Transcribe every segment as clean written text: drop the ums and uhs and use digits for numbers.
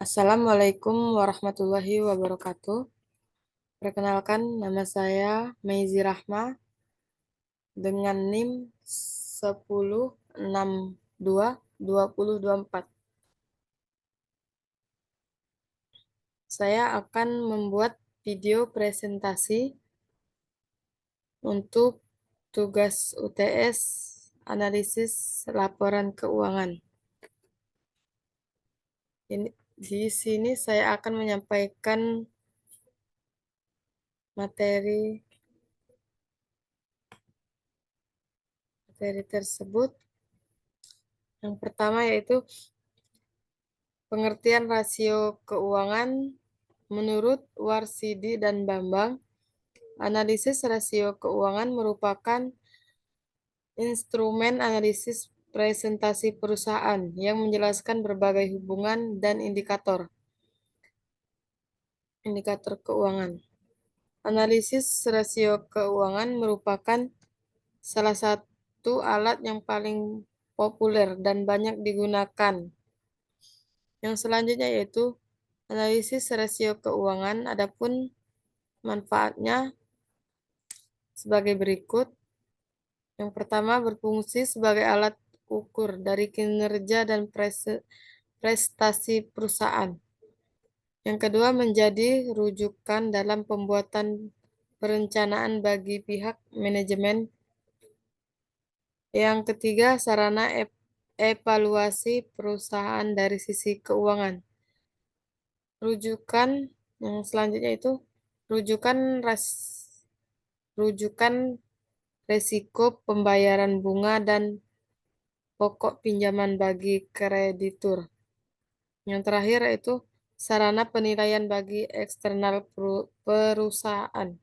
Assalamualaikum warahmatullahi wabarakatuh. Perkenalkan, nama saya Meizi Rahma dengan NIM 10622024. Saya akan membuat video presentasi untuk tugas UTS analisis laporan keuangan. Di sini saya akan menyampaikan materi tersebut. Yang pertama yaitu pengertian rasio keuangan menurut Warsidi dan Bambang. Analisis rasio keuangan merupakan instrumen analisis presentasi perusahaan yang menjelaskan berbagai hubungan dan indikator keuangan. Analisis rasio keuangan merupakan salah satu alat yang paling populer dan banyak digunakan. Yang selanjutnya yaitu analisis rasio keuangan. Adapun manfaatnya sebagai berikut. Yang pertama, berfungsi sebagai alat ukur dari kinerja dan prestasi perusahaan. Yang kedua, menjadi rujukan dalam pembuatan perencanaan bagi pihak manajemen. Yang ketiga, sarana evaluasi perusahaan dari sisi keuangan. Rujukan yang selanjutnya itu rujukan resiko pembayaran bunga dan pokok pinjaman bagi kreditur. Yang terakhir yaitu sarana penilaian bagi eksternal perusahaan.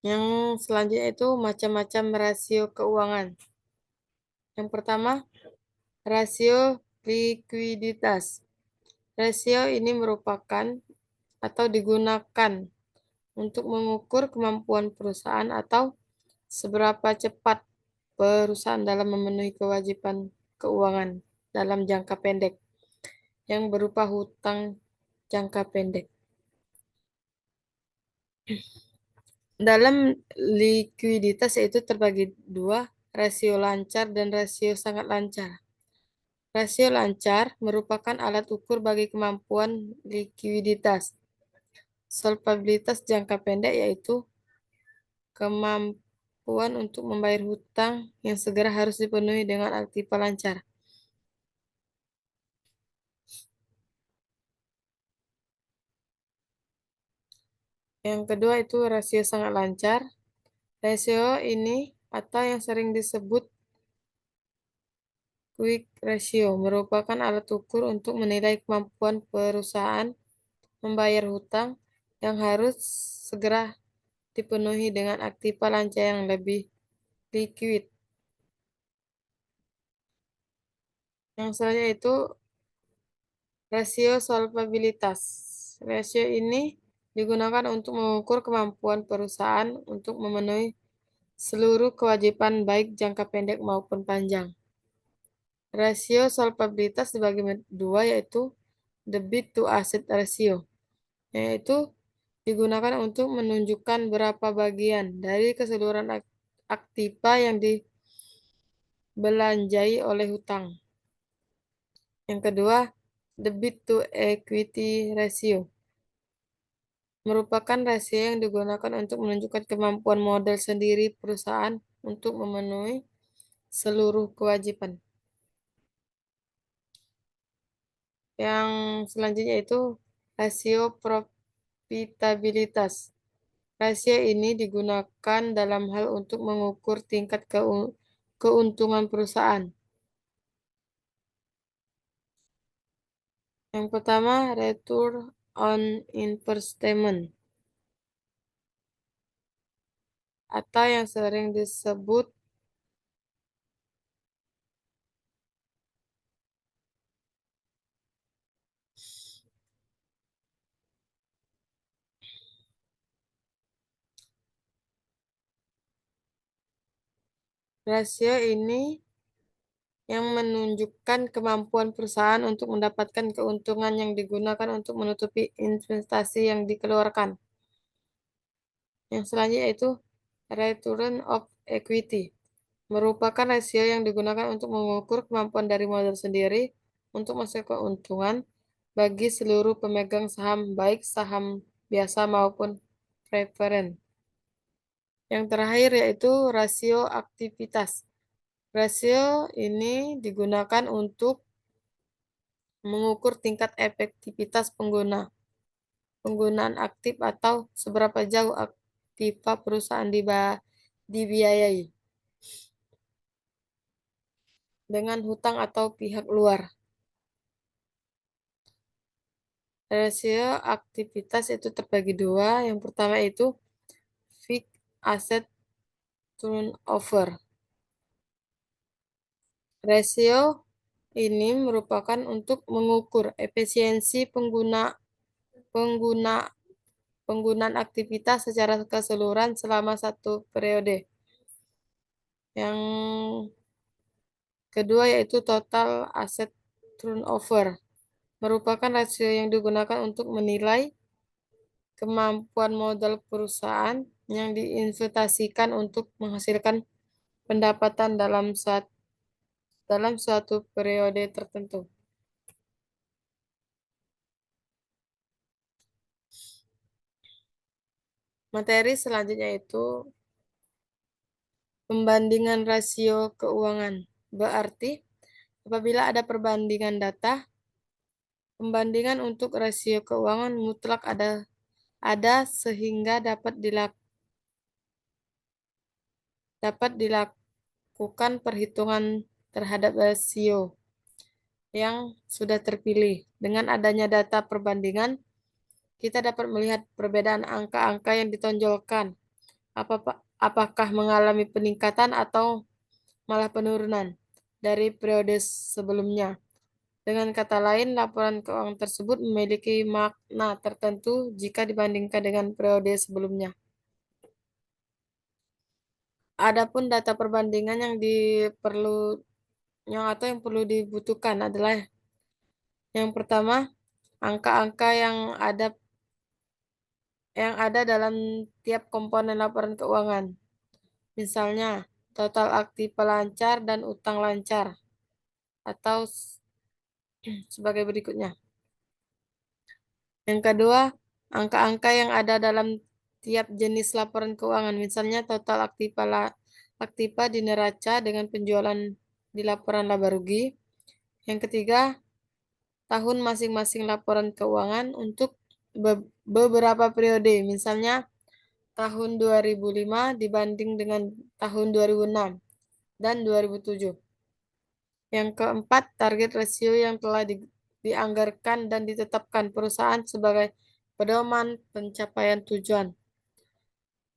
Yang selanjutnya itu macam-macam rasio keuangan. Yang pertama, rasio likuiditas. Rasio ini merupakan atau digunakan untuk mengukur kemampuan perusahaan atau seberapa cepat perusahaan dalam memenuhi kewajiban keuangan dalam jangka pendek yang berupa hutang jangka pendek. Dalam likuiditas yaitu terbagi dua, rasio lancar dan rasio sangat lancar. Rasio lancar merupakan alat ukur bagi kemampuan likuiditas. Solvabilitas jangka pendek yaitu kemampuan untuk membayar hutang yang segera harus dipenuhi dengan aktiva lancar. Yang kedua itu rasio sangat lancar. Rasio ini atau yang sering disebut quick ratio merupakan alat ukur untuk menilai kemampuan perusahaan membayar hutang yang harus segera dipenuhi dengan aktiva lancar yang lebih liquid. Yang selanjutnya itu rasio solvabilitas. Rasio ini digunakan untuk mengukur kemampuan perusahaan untuk memenuhi seluruh kewajiban baik jangka pendek maupun panjang. Rasio solvabilitas dibagi dua yaitu debit to asset ratio, yaitu digunakan untuk menunjukkan berapa bagian dari keseluruhan aktiva yang dibelanjai oleh hutang. Yang kedua, debit to equity ratio merupakan rasio yang digunakan untuk menunjukkan kemampuan modal sendiri perusahaan untuk memenuhi seluruh kewajiban. Yang selanjutnya itu rasio profitabilitas. Rasio ini digunakan dalam hal untuk mengukur tingkat keuntungan perusahaan. Yang pertama, return on investment atau yang sering disebut rasio ini yang menunjukkan kemampuan perusahaan untuk mendapatkan keuntungan yang digunakan untuk menutupi investasi yang dikeluarkan. Yang selanjutnya yaitu return of equity, merupakan rasio yang digunakan untuk mengukur kemampuan dari modal sendiri untuk menghasilkan keuntungan bagi seluruh pemegang saham, baik saham biasa maupun preferen. Yang terakhir yaitu rasio aktivitas. Rasio ini digunakan untuk mengukur tingkat efektivitas penggunaan aktif atau seberapa jauh aktiva perusahaan dibiayai dengan hutang atau pihak luar. Rasio aktivitas itu terbagi dua. Yang pertama itu fixed asset turnover. Rasio ini merupakan untuk mengukur efisiensi pengguna penggunaan aktivitas secara keseluruhan selama satu periode. Yang kedua yaitu total asset turnover, merupakan rasio yang digunakan untuk menilai kemampuan modal perusahaan yang diinvestasikan untuk menghasilkan pendapatan dalam suatu periode tertentu. Materi selanjutnya itu pembandingan rasio keuangan. Berarti apabila ada perbandingan data, pembandingan untuk rasio keuangan mutlak ada sehingga dapat dilakukan perhitungan terhadap rasio yang sudah terpilih. Dengan adanya data perbandingan, kita dapat melihat perbedaan angka-angka yang ditonjolkan. Apakah mengalami peningkatan atau malah penurunan dari periode sebelumnya. Dengan kata lain, laporan keuangan tersebut memiliki makna tertentu jika dibandingkan dengan periode sebelumnya. Adapun data perbandingan yang perlu dibutuhkan adalah yang pertama, angka-angka yang ada dalam tiap komponen laporan keuangan. Misalnya, total aktif lancar dan utang lancar atau sebagai berikutnya. Yang kedua, angka-angka yang ada dalam tiap jenis laporan keuangan, misalnya total aktiva di neraca dengan penjualan di laporan laba rugi. Yang ketiga, tahun masing-masing laporan keuangan untuk beberapa periode, misalnya tahun 2005 dibanding dengan tahun 2006 dan 2007. Yang keempat, target rasio yang telah dianggarkan dan ditetapkan perusahaan sebagai pedoman pencapaian tujuan.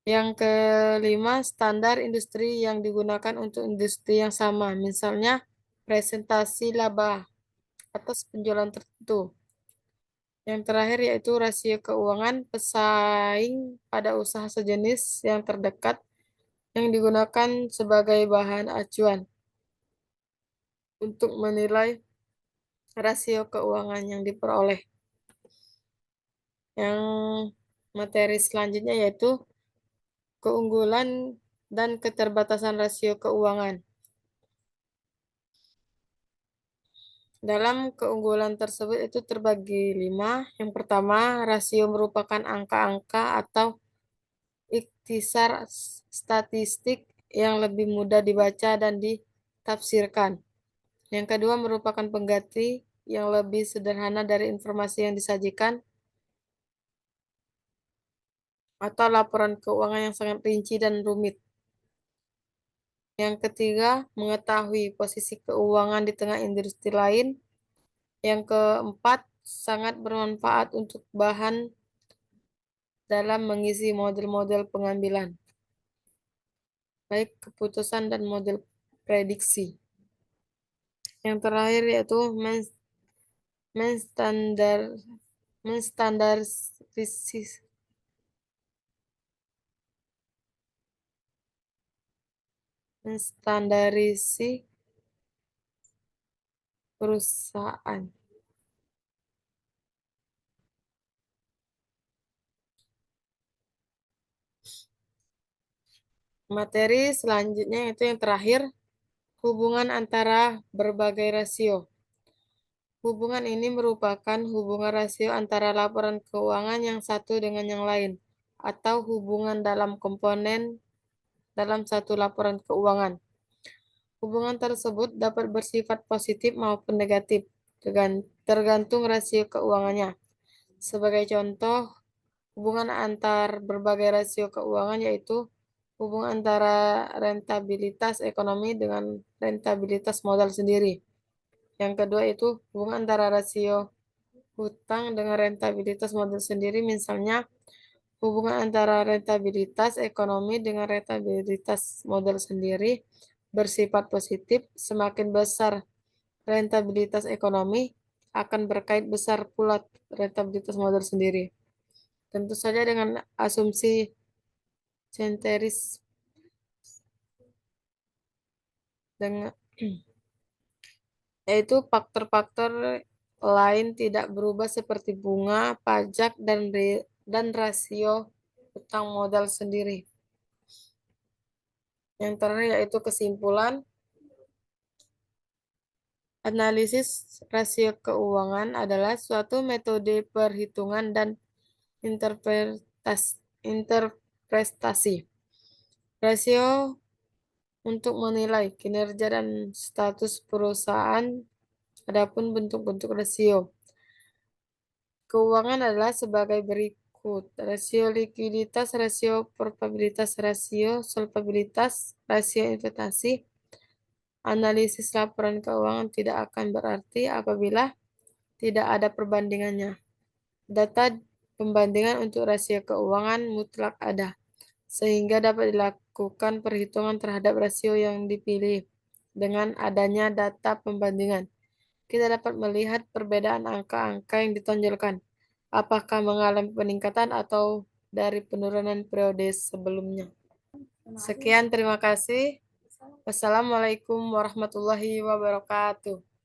Yang kelima, standar industri yang digunakan untuk industri yang sama, misalnya presentasi laba atas penjualan tertentu. Yang terakhir yaitu rasio keuangan pesaing pada usaha sejenis yang terdekat yang digunakan sebagai bahan acuan untuk menilai rasio keuangan yang diperoleh. Yang materi selanjutnya yaitu keunggulan dan keterbatasan rasio keuangan. Dalam keunggulan tersebut itu terbagi 5. Yang pertama, rasio merupakan angka-angka atau ikhtisar statistik yang lebih mudah dibaca dan ditafsirkan. Yang kedua merupakan pengganti yang lebih sederhana dari informasi yang disajikan atau laporan keuangan yang sangat rinci dan rumit. Yang ketiga, mengetahui posisi keuangan di tengah industri lain. Yang keempat, sangat bermanfaat untuk bahan dalam mengisi model-model pengambilan, baik keputusan dan model prediksi. Yang terakhir yaitu menstandarisasi perusahaan. Materi selanjutnya itu yang terakhir, hubungan antara berbagai rasio. Hubungan ini merupakan hubungan rasio antara laporan keuangan yang satu dengan yang lain, atau hubungan dalam komponen dalam satu laporan keuangan. Hubungan tersebut dapat bersifat positif maupun negatif, tergantung rasio keuangannya. Sebagai contoh, hubungan antar berbagai rasio keuangan yaitu hubungan antara rentabilitas ekonomi dengan rentabilitas modal sendiri. Yang kedua itu hubungan antara rasio hutang dengan rentabilitas modal sendiri, misalnya hubungan antara rentabilitas ekonomi dengan rentabilitas modal sendiri bersifat positif. Semakin besar rentabilitas ekonomi, akan berkait besar pula rentabilitas modal sendiri. Tentu saja dengan asumsi senteris dengan yaitu faktor-faktor lain tidak berubah seperti bunga, pajak, dan rasio utang modal sendiri. Yang terakhir yaitu kesimpulan, analisis rasio keuangan adalah suatu metode perhitungan dan interpretasi rasio untuk menilai kinerja dan status perusahaan. Adapun bentuk-bentuk rasio keuangan adalah sebagai berikut: rasio likuiditas, rasio probabilitas, rasio solvabilitas, rasio investasi. Analisis laporan keuangan tidak akan berarti apabila tidak ada perbandingannya. Data pembandingan untuk rasio keuangan mutlak ada, sehingga dapat dilakukan perhitungan terhadap rasio yang dipilih. Dengan adanya data pembandingan, kita dapat melihat perbedaan angka-angka yang ditonjolkan, apakah mengalami peningkatan atau dari penurunan periode sebelumnya. Sekian, terima kasih. Wassalamualaikum warahmatullahi wabarakatuh.